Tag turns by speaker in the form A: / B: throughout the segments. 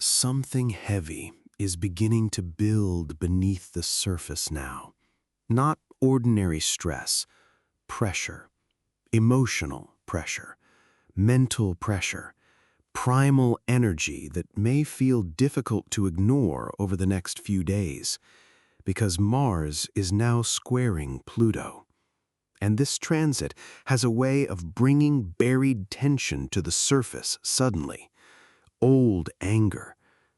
A: Something heavy is beginning to build beneath the surface now. Not ordinary stress, pressure, emotional pressure, mental pressure, primal energy that may feel difficult to ignore over the next few days, because Mars is now squaring Pluto. And this transit has a way of bringing buried tension to the surface suddenly. Old anger,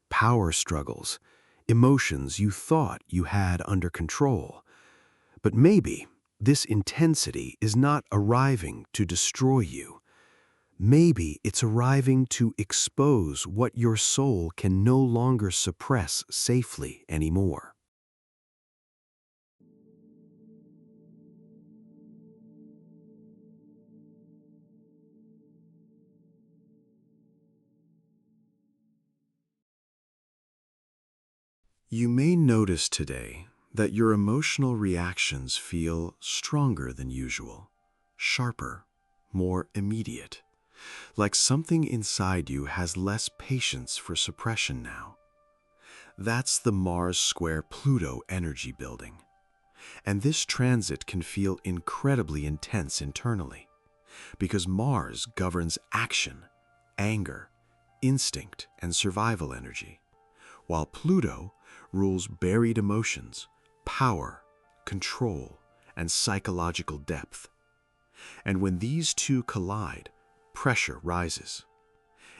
A: power struggles, emotions you thought you had under control. But maybe this intensity is not arriving to destroy you. Maybe it's arriving to expose what your soul can no longer suppress safely anymore. You may notice today that your emotional reactions feel stronger than usual, sharper, more immediate, like something inside you has less patience for suppression now. That's the Mars square Pluto energy building. And this transit can feel incredibly intense internally, because Mars governs action, anger, instinct, and survival energy, while Pluto rules buried emotions, power, control, and psychological depth. And when these two collide, pressure rises,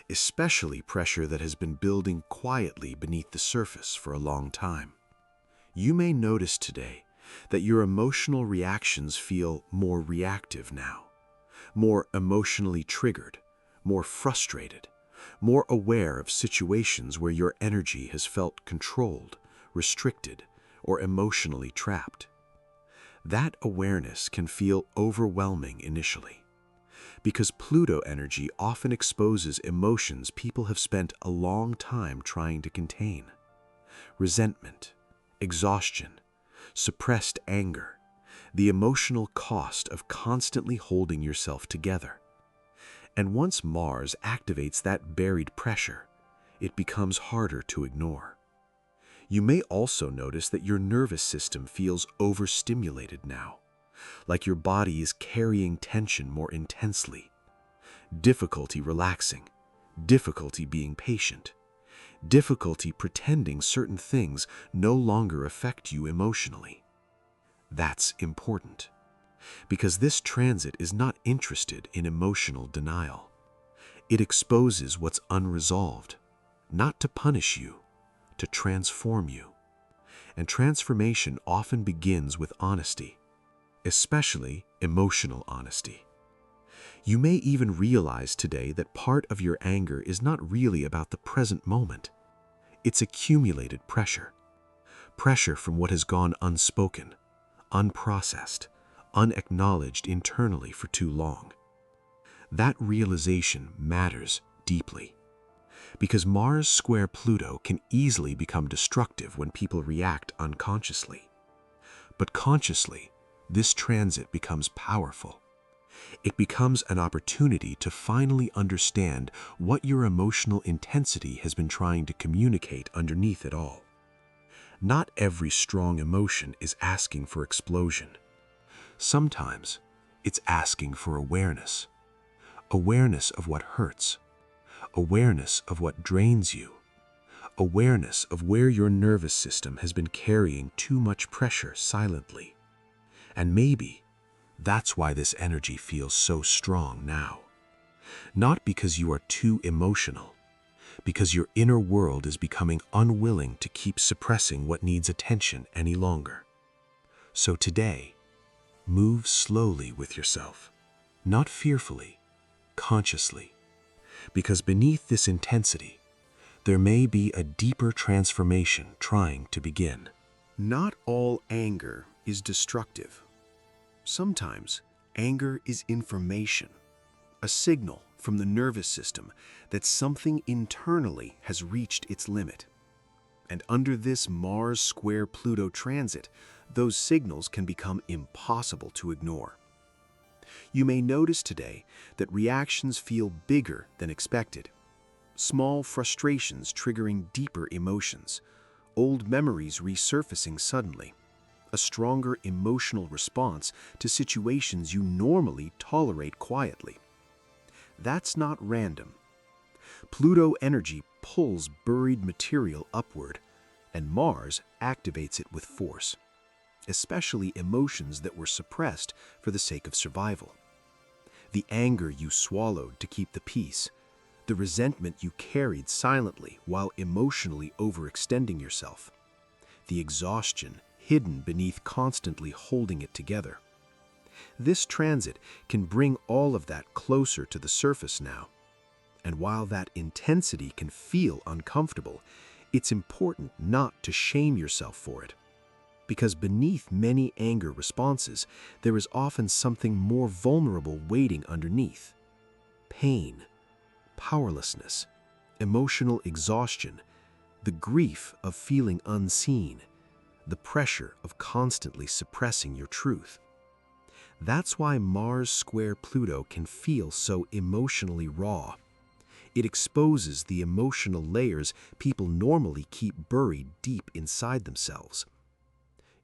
A: especially pressure that has been building quietly beneath the surface for a long time. You may notice today that your emotional reactions feel more reactive now, more emotionally triggered, more frustrated, more aware of situations where your energy has felt controlled, restricted, or emotionally trapped. That awareness can feel overwhelming initially, because Pluto energy often exposes emotions people have spent a long time trying to contain. Resentment, exhaustion, suppressed anger, the emotional cost of constantly holding yourself together. And once Mars activates that buried pressure, it becomes harder to ignore. You may also notice that your nervous system feels overstimulated now, like your body is carrying tension more intensely. Difficulty relaxing, difficulty being patient, difficulty pretending certain things no longer affect you emotionally. That's important, because this transit is not interested in emotional denial. It exposes what's unresolved, not to punish you, to transform you. And transformation often begins with honesty, especially emotional honesty. You may even realize today that part of your anger is not really about the present moment. It's accumulated pressure. Pressure from what has gone unspoken, unprocessed, unacknowledged internally for too long. That realization matters deeply, because Mars square Pluto can easily become destructive when people react unconsciously. But consciously, this transit becomes powerful. It becomes an opportunity to finally understand what your emotional intensity has been trying to communicate underneath it all. Not every strong emotion is asking for explosion. Sometimes it's asking for awareness. Awareness of what hurts. Awareness of what drains you. Awareness of where your nervous system has been carrying too much pressure silently. And maybe that's why this energy feels so strong now. Not because you are too emotional, because your inner world is becoming unwilling to keep suppressing what needs attention any longer. So today, move slowly with yourself, not fearfully, consciously, because beneath this intensity, there may be a deeper transformation trying to begin. Not all anger is destructive. Sometimes anger is information, a signal from the nervous system that something internally has reached its limit. And under this Mars square Pluto transit, those signals can become impossible to ignore. You may notice today that reactions feel bigger than expected. small frustrations triggering deeper emotions, old memories resurfacing suddenly, a stronger emotional response to situations you normally tolerate quietly. That's not random. Pluto energy pulls buried material upward, and Mars activates it with force, especially emotions that were suppressed for the sake of survival. The anger you swallowed to keep the peace, the resentment you carried silently while emotionally overextending yourself, the exhaustion hidden beneath constantly holding it together. This transit can bring all of that closer to the surface now. And while that intensity can feel uncomfortable, it's important not to shame yourself for it. Because beneath many anger responses, there is often something more vulnerable waiting underneath. Pain, powerlessness, emotional exhaustion, the grief of feeling unseen, the pressure of constantly suppressing your truth. That's why Mars square Pluto can feel so emotionally raw. It exposes the emotional layers people normally keep buried deep inside themselves.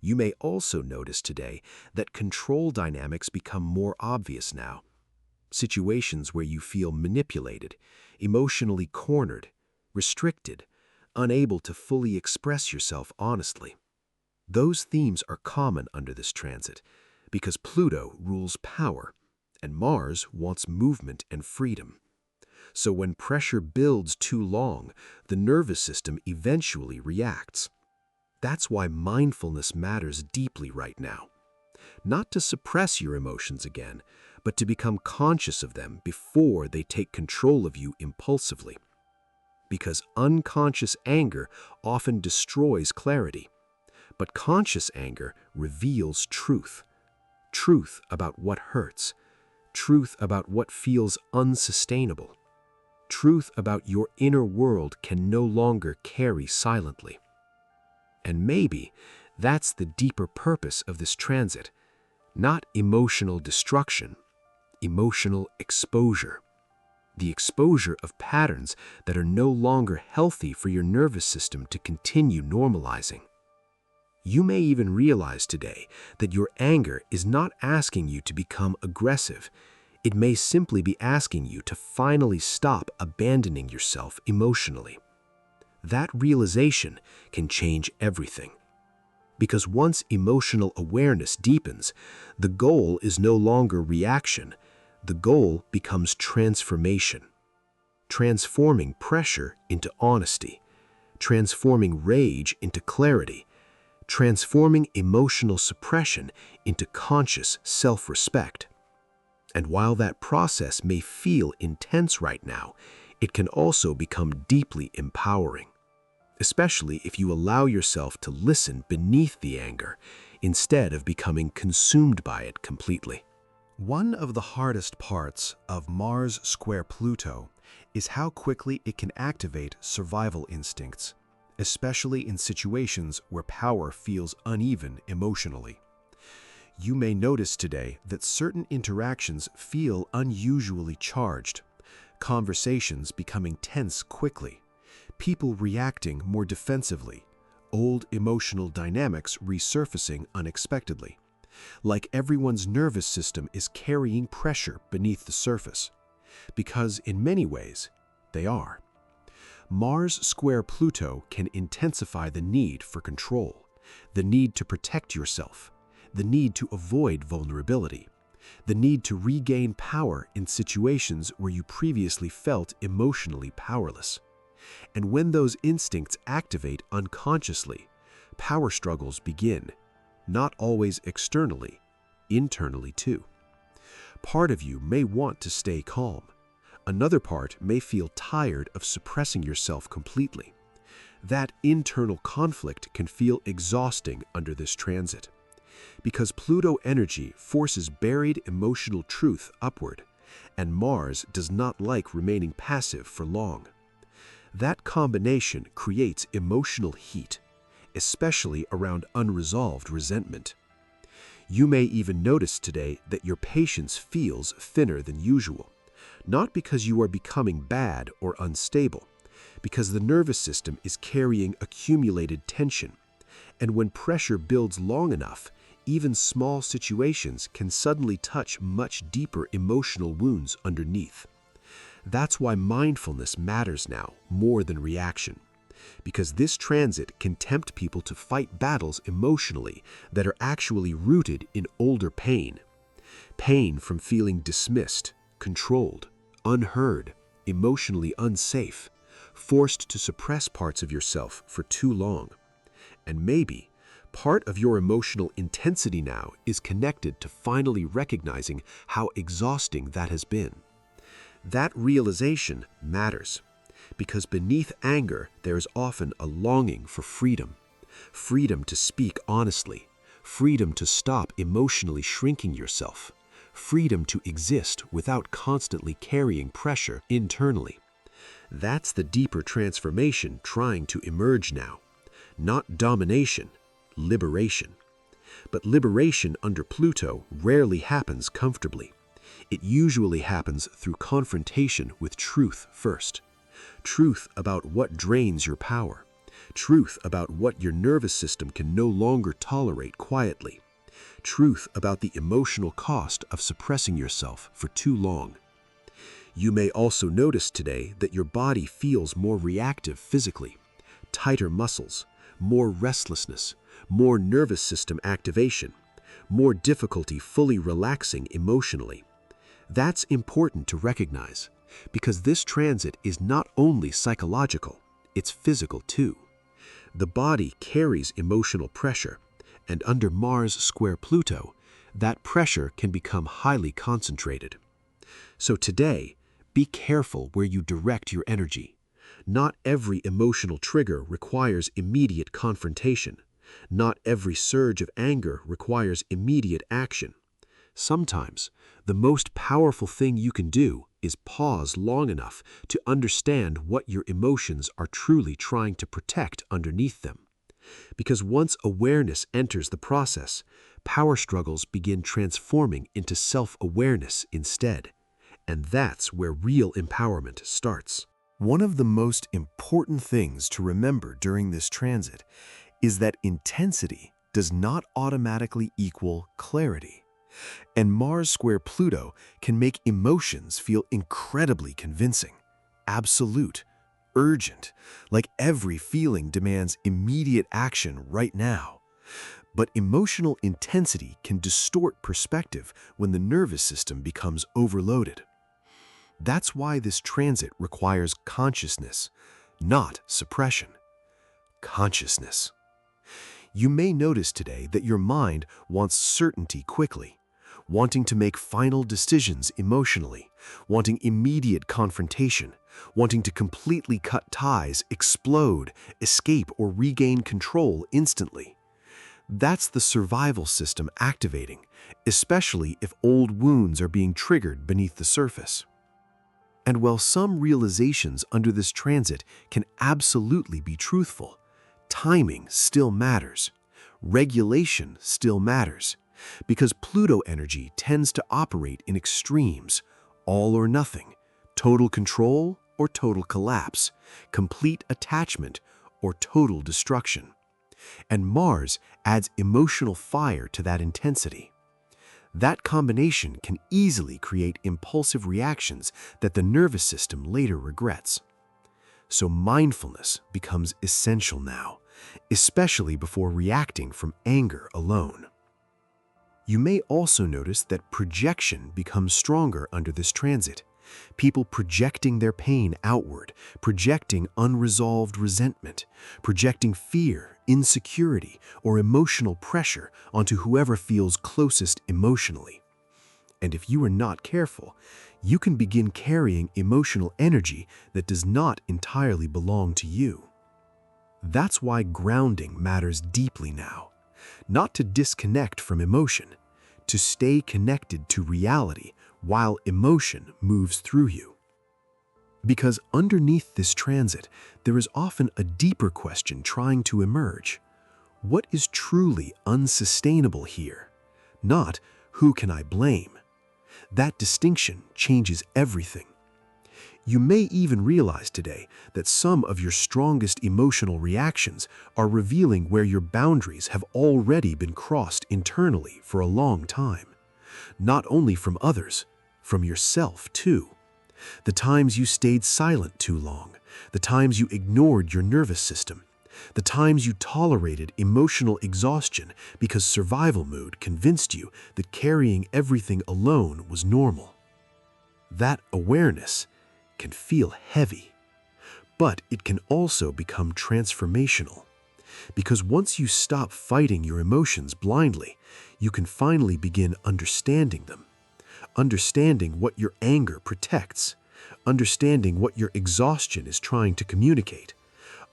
A: You may also notice today that control dynamics become more obvious now. Situations where you feel manipulated, emotionally cornered, restricted, unable to fully express yourself honestly. Those themes are common under this transit because Pluto rules power and Mars wants movement and freedom. So when pressure builds too long, the nervous system eventually reacts. That's why mindfulness matters deeply right now. Not to suppress your emotions again, but to become conscious of them before they take control of you impulsively. Because unconscious anger often destroys clarity, but conscious anger reveals truth. Truth about what hurts, truth about what feels unsustainable, truth about your inner world can no longer carry silently. And maybe that's the deeper purpose of this transit, not emotional destruction, emotional exposure. The exposure of patterns that are no longer healthy for your nervous system to continue normalizing. You may even realize today that your anger is not asking you to become aggressive. It may simply be asking you to finally stop abandoning yourself emotionally. That realization can change everything. Because once emotional awareness deepens, the goal is no longer reaction. The goal becomes transformation. Transforming pressure into honesty, transforming rage into clarity, transforming emotional suppression into conscious self-respect. And while that process may feel intense right now, it can also become deeply empowering, especially if you allow yourself to listen beneath the anger instead of becoming consumed by it completely. One of the hardest parts of Mars square Pluto is how quickly it can activate survival instincts, especially in situations where power feels uneven emotionally. You may notice today that certain interactions feel unusually charged, conversations becoming tense quickly, people reacting more defensively, old emotional dynamics resurfacing unexpectedly, like everyone's nervous system is carrying pressure beneath the surface, because in many ways, they are. Mars square Pluto can intensify the need for control, the need to protect yourself, the need to avoid vulnerability, the need to regain power in situations where you previously felt emotionally powerless. And when those instincts activate unconsciously, power struggles begin, not always externally, internally too. Part of you may want to stay calm. Another part may feel tired of suppressing yourself completely. That internal conflict can feel exhausting under this transit, because Pluto energy forces buried emotional truth upward, and Mars does not like remaining passive for long. That combination creates emotional heat, especially around unresolved resentment. You may even notice today that your patience feels thinner than usual,
B: not because you are becoming bad or unstable, because the nervous system is carrying accumulated tension. And when pressure builds long enough, even small situations can suddenly touch much deeper emotional wounds underneath. That's why mindfulness matters now more than reaction, because this transit can tempt people to fight battles emotionally that are actually rooted in older pain. Pain from feeling dismissed, controlled, unheard, emotionally unsafe, forced to suppress parts of yourself for too long. And maybe part of your emotional intensity now is connected to finally recognizing how exhausting that has been. That realization matters, because beneath anger there is often a longing for freedom. Freedom to speak honestly, freedom to stop emotionally shrinking yourself, freedom to exist without constantly carrying pressure internally. That's the deeper transformation trying to emerge now. Not domination, liberation. But liberation under Pluto rarely happens comfortably. It usually happens through confrontation with truth first. Truth about what drains your power. Truth about what your nervous system can no longer tolerate quietly. Truth about the emotional cost of suppressing yourself for too long. You may also notice today that your body feels more reactive physically. Tighter muscles, more restlessness, more nervous system activation, more difficulty fully relaxing emotionally. That's important to recognize, because this transit is not only psychological, it's physical too. The body carries emotional pressure, and under Mars square Pluto, that pressure can become highly concentrated. So today, be careful where you direct your energy. Not every emotional trigger requires immediate confrontation. Not every surge of anger requires immediate action. Sometimes, the most powerful thing you can do is pause long enough to understand what your emotions are truly trying to protect underneath them. Because once awareness enters the process, power struggles begin transforming into self-awareness instead. And that's where real empowerment starts. One of the most important things to remember during this transit is that intensity does not automatically equal clarity. And Mars square Pluto can make emotions feel incredibly convincing, absolute, urgent, like every feeling demands immediate action right now. But emotional intensity can distort perspective when the nervous system becomes overloaded. That's why this transit requires consciousness, not suppression. Consciousness. You may notice today that your mind wants certainty quickly, wanting to make final decisions emotionally, wanting immediate confrontation, wanting to completely cut ties, explode, escape, or regain control instantly. That's the survival system activating, especially if old wounds are being triggered beneath the surface. And while some realizations under this transit can absolutely be truthful, timing still matters. Regulation still matters, because Pluto energy tends to operate in extremes, all or nothing, total control or total collapse, complete attachment or total destruction. And Mars adds emotional fire to that intensity. That combination can easily create impulsive reactions that the nervous system later regrets. So mindfulness becomes essential now, especially before reacting from anger alone. You may also notice that projection becomes stronger under this transit. People projecting their pain outward, projecting unresolved resentment, projecting fear, insecurity, or emotional pressure onto whoever feels closest emotionally. And if you are not careful, you can begin carrying emotional energy that does not entirely belong to you. That's why grounding matters deeply now. Not to disconnect from emotion, to stay connected to reality while emotion moves through you. Because underneath this transit, there is often a deeper question trying to emerge. What is truly unsustainable here? Not, who can I blame? That distinction changes everything, You may even realize today that some of your strongest emotional reactions are revealing where your boundaries have already been crossed internally for a long time. Not only from others, from yourself too. The times you stayed silent too long, the times you ignored your nervous system, the times you tolerated emotional exhaustion because survival mood convinced you that carrying everything alone was normal. That awareness can feel heavy, but it can also become transformational. Because once you stop fighting your emotions blindly, you can finally begin understanding them. Understanding what your anger protects, understanding what your exhaustion is trying to communicate,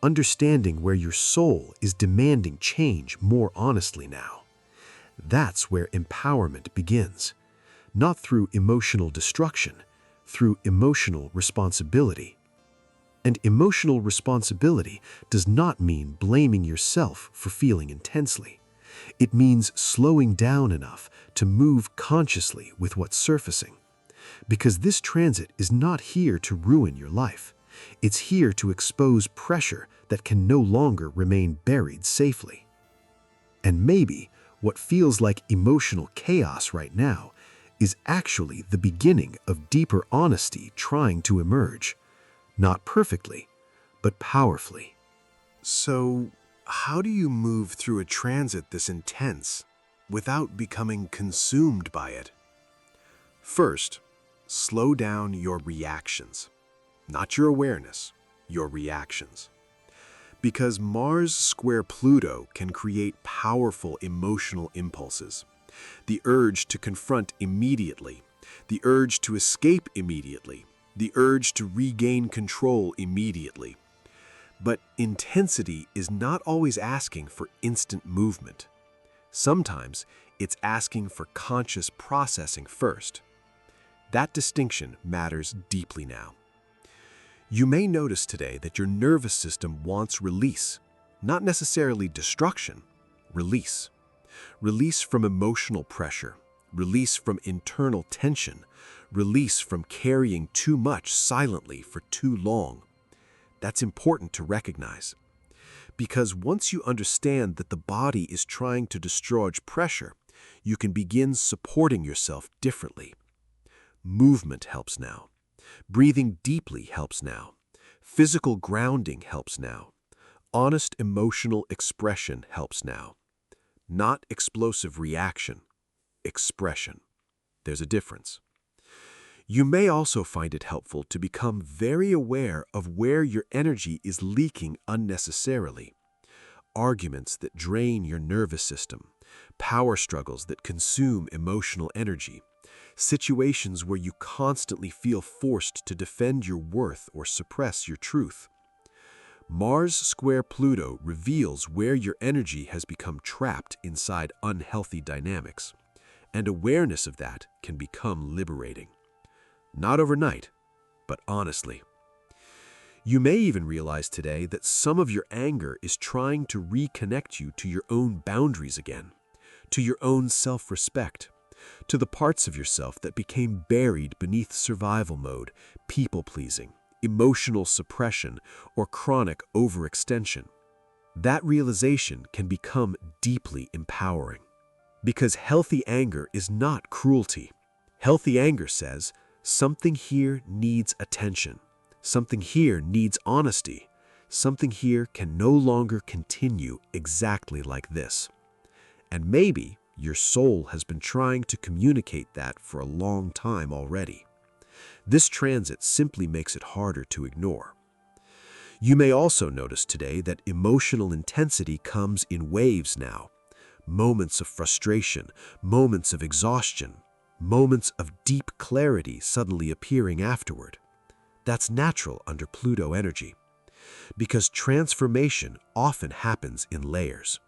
B: understanding where your soul is demanding change more honestly now. That's where empowerment begins, not through emotional destruction, through emotional responsibility. And emotional responsibility does not mean blaming yourself for feeling intensely. It means slowing down enough to move consciously with what's surfacing. Because this transit is not here to ruin your life. It's here to expose pressure that can no longer remain buried safely. And maybe what feels like emotional chaos right now is actually the beginning of deeper honesty trying to emerge. Not perfectly, but powerfully.
A: So, how do you move through a transit this intense without becoming consumed by it? First, slow down your reactions. Not your awareness, your reactions. Because Mars square Pluto can create powerful emotional impulses. The urge to confront immediately, the urge to escape immediately, the urge to regain control immediately. But intensity is not always asking for instant movement. Sometimes it's asking for conscious processing first. That distinction matters deeply now. You may notice today that your nervous system wants release, not necessarily destruction, release. Release from emotional pressure, release from internal tension, release from carrying too much silently for too long. That's important to recognize. Because once you understand that the body is trying to discharge pressure, you can begin supporting yourself differently. Movement helps now. Breathing deeply helps now. Physical grounding helps now. Honest emotional expression helps now. Not explosive reaction, expression. There's a difference. You may also find it helpful to become very aware of where your energy is leaking unnecessarily. Arguments that drain your nervous system, power struggles that consume emotional energy, situations where you constantly feel forced to defend your worth or suppress your truth. Mars square Pluto reveals where your energy has become trapped inside unhealthy dynamics, and awareness of that can become liberating. Not overnight, but honestly. You may even realize today that some of your anger is trying to reconnect you to your own boundaries again, to your own self-respect, to the parts of yourself that became buried beneath survival mode, people-pleasing, emotional suppression, or chronic overextension. That realization can become deeply empowering. Because healthy anger is not cruelty. Healthy anger says, something here needs attention. Something here needs honesty. Something here can no longer continue exactly like this. And maybe your soul has been trying to communicate that for a long time already. This transit simply makes it harder to ignore. You may also notice today that emotional intensity comes in waves now. Moments of frustration, moments of exhaustion, moments of deep clarity suddenly appearing afterward. That's natural under Pluto energy, because transformation often happens in layers.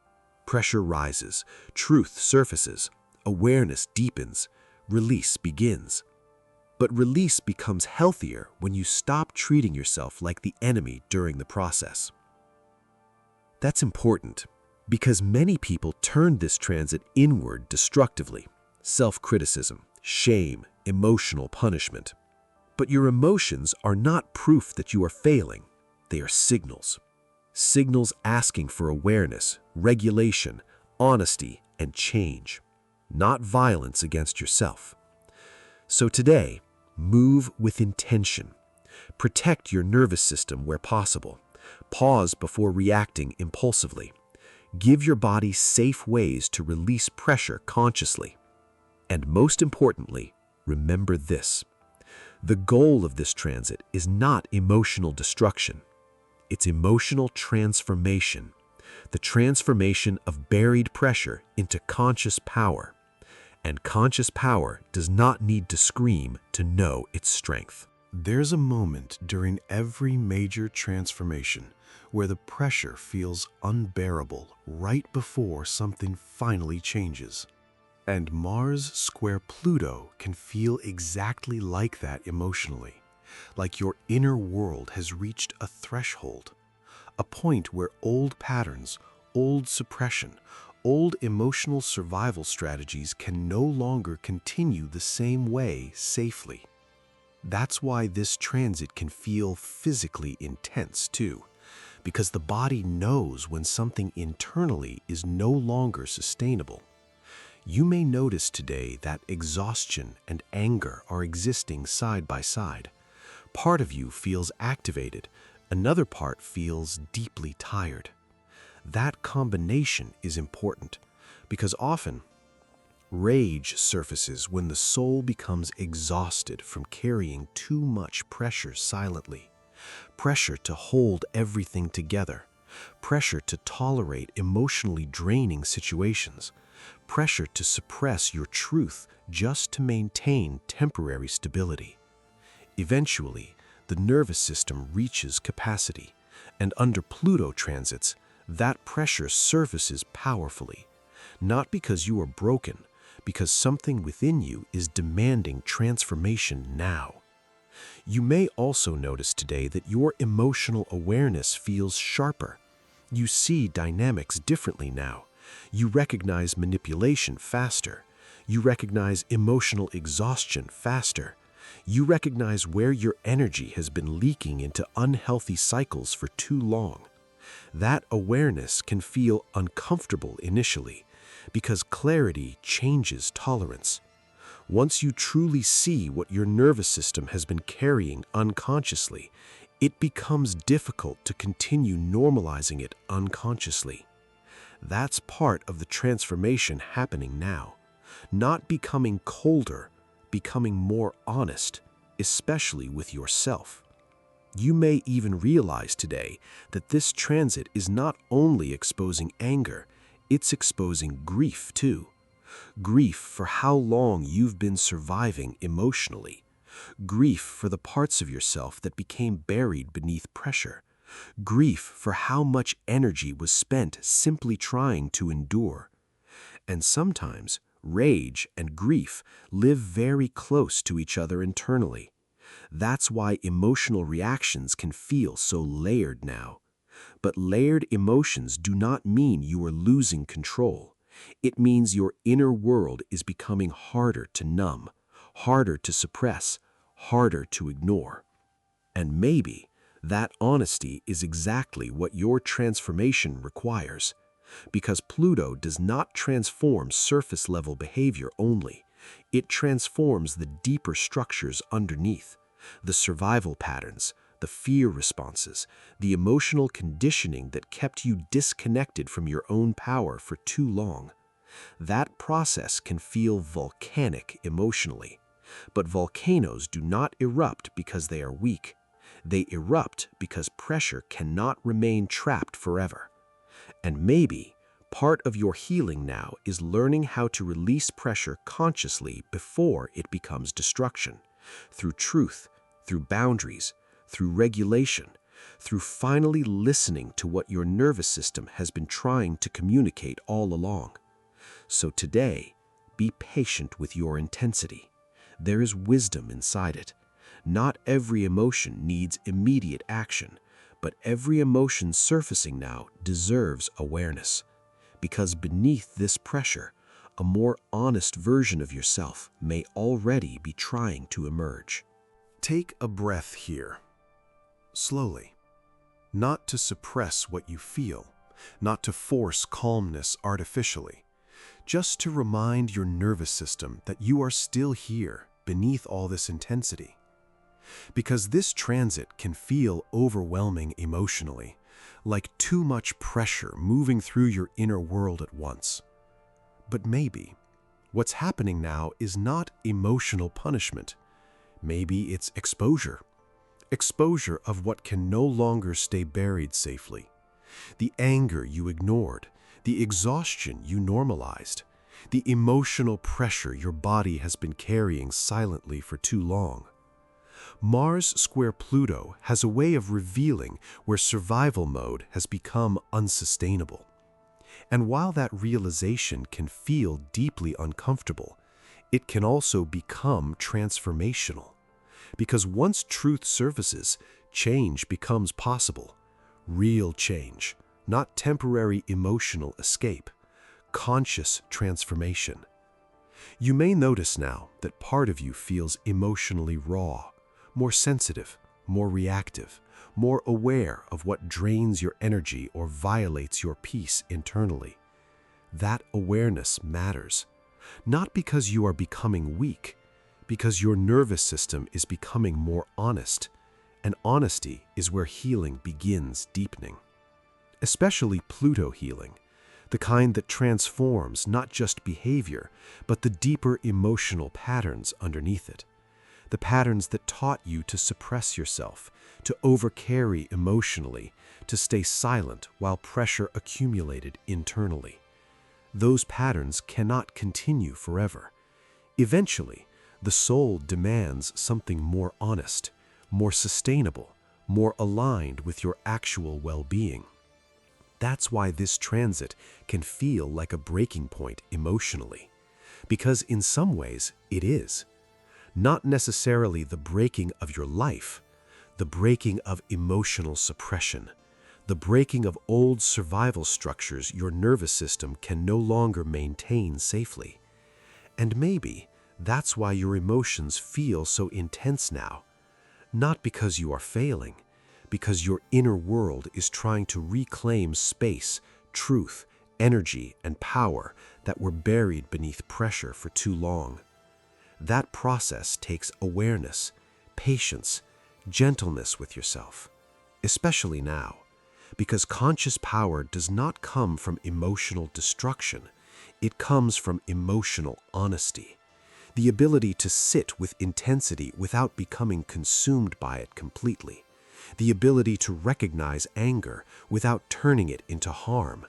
A: Pressure rises, truth surfaces, awareness deepens, release begins. But release becomes healthier when you stop treating yourself like the enemy during the process. That's important because many people turn this transit inward destructively, self-criticism, shame, emotional punishment.
B: But your emotions are not proof that you are failing. They are signals. Signals asking for awareness, regulation, honesty, and change, not violence against yourself. So today, move with intention. Protect your nervous system where possible. Pause before reacting impulsively. Give your body safe ways to release pressure consciously. And most importantly, remember this. The goal of this transit is not emotional destruction. It's emotional transformation. The transformation of buried pressure into conscious power. And conscious power does not need to scream to know its strength.
A: There's a moment during every major transformation where the pressure feels unbearable right before something finally changes. And Mars square Pluto can feel exactly like that emotionally, like your inner world has reached a threshold, a point where old patterns, old suppression, old emotional survival strategies can no longer continue the same way safely. That's why this transit can feel physically intense too, because the body knows when something internally is no longer sustainable. You may notice today that exhaustion and anger are existing side by side. Part of you feels activated, another part feels deeply tired. That combination is important because often rage surfaces when the soul becomes exhausted from carrying too much pressure silently. Pressure to hold everything together. Pressure to tolerate emotionally draining situations. Pressure to suppress your truth just to maintain temporary stability. Eventually, the nervous system reaches capacity, and under Pluto transits, that pressure surfaces powerfully, not because you are broken, because something within you is demanding transformation now. You may also notice today that your emotional awareness feels sharper. You see dynamics differently now. You recognize manipulation faster. You recognize emotional exhaustion faster. You recognize where your energy has been leaking into unhealthy cycles for too long. That awareness can feel uncomfortable initially because clarity changes tolerance. Once you truly see what your nervous system has been carrying unconsciously, it becomes difficult to continue normalizing it unconsciously. That's part of the transformation happening now. Not becoming colder, becoming more honest, especially with yourself. You may even realize today that this transit is not only exposing anger, it's exposing grief too. Grief for how long you've been surviving emotionally. Grief for the parts of yourself that became buried beneath pressure. Grief for how much energy was spent simply trying to endure. And sometimes, rage and grief live very close to each other internally. That's why emotional reactions can feel so layered now. But layered emotions do not mean you are losing control. It means your inner world is becoming harder to numb, harder to suppress, harder to ignore. And maybe that honesty is exactly what your transformation requires. Because Pluto does not transform surface-level behavior only. It transforms the deeper structures underneath, the survival patterns, the fear responses, the emotional conditioning that kept you disconnected from your own power for too long. That process can feel volcanic emotionally. But volcanoes do not erupt because they are weak. They erupt because pressure cannot remain trapped forever. And maybe part of your healing now is learning how to release pressure consciously before it becomes destruction, through truth, through boundaries, through regulation, through finally listening to what your nervous system has been trying to communicate all along. So today, be patient with your intensity. There is wisdom inside it. Not every emotion needs immediate action, but every emotion surfacing now deserves awareness. Because beneath this pressure, a more honest version of yourself may already be trying to emerge. Take a breath here, slowly. Not to suppress what you feel, not to force calmness artificially, just to remind your nervous system that you are still here beneath all this intensity. Because this transit can feel overwhelming emotionally, like too much pressure moving through your inner world at once. But maybe what's happening now is not emotional punishment. Maybe it's exposure. Exposure of what can no longer stay buried safely. The anger you ignored, the exhaustion you normalized, the emotional pressure your body has been carrying silently for too long. Mars square Pluto has a way of revealing where survival mode has become unsustainable. And while that realization can feel deeply uncomfortable, it can also become transformational. Because once truth surfaces, change becomes possible. Real change, not temporary emotional escape. Conscious transformation. You may notice now that part of you feels emotionally raw, more sensitive, more reactive, more aware of what drains your energy or violates your peace internally. That awareness matters, not because you are becoming weak, because your nervous system is becoming more honest, and honesty is where healing begins deepening. Especially Pluto healing, the kind that transforms not just behavior, but the deeper emotional patterns underneath it. The patterns that taught you to suppress yourself, to overcarry emotionally, to stay silent while pressure accumulated internally. Those patterns cannot continue forever. Eventually, the soul demands something more honest, more sustainable, more aligned with your actual well-being. That's why this transit can feel like a breaking point emotionally, because in some ways it is. Not necessarily the breaking of your life, the breaking of emotional suppression, the breaking of old survival structures your nervous system can no longer maintain safely. And maybe that's why your emotions feel so intense now. Not because you are failing, because your inner world is trying to reclaim space, truth, energy, and power that were buried beneath pressure for too long. That process takes awareness, patience, gentleness with yourself, especially now, because conscious power does not come from emotional destruction. It comes from emotional honesty. The ability to sit with intensity without becoming consumed by it completely. The ability to recognize anger without turning it into harm.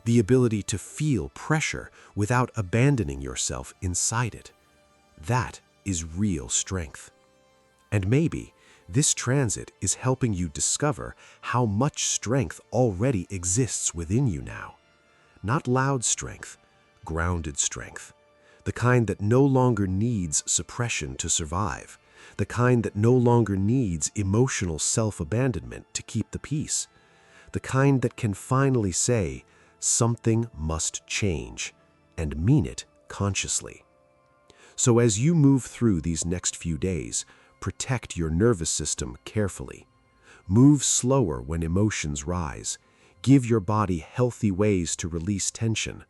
A: The ability to feel pressure without abandoning yourself inside it. That is real strength. And maybe this transit is helping you discover how much strength already exists within you now. Not loud strength, grounded strength. The kind that no longer needs suppression to survive. The kind that no longer needs emotional self-abandonment to keep the peace. The kind that can finally say, something must change, and mean it consciously. So as you move through these next few days, protect your nervous system carefully. Move slower when emotions rise. Give your body healthy ways to release tension.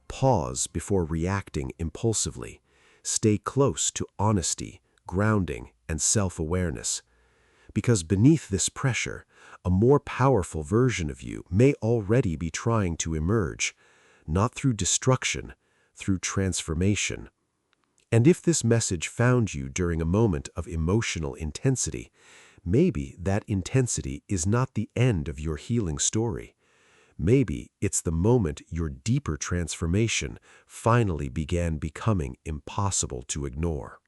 A: Pause before reacting impulsively. Stay close to honesty, grounding, and self-awareness. Because beneath this pressure, a more powerful version of you may already be trying to emerge, not through destruction, through transformation. And if this message found you during a moment of emotional intensity, maybe that intensity is not the end of your healing story. Maybe it's the moment your deeper transformation finally began becoming impossible to ignore.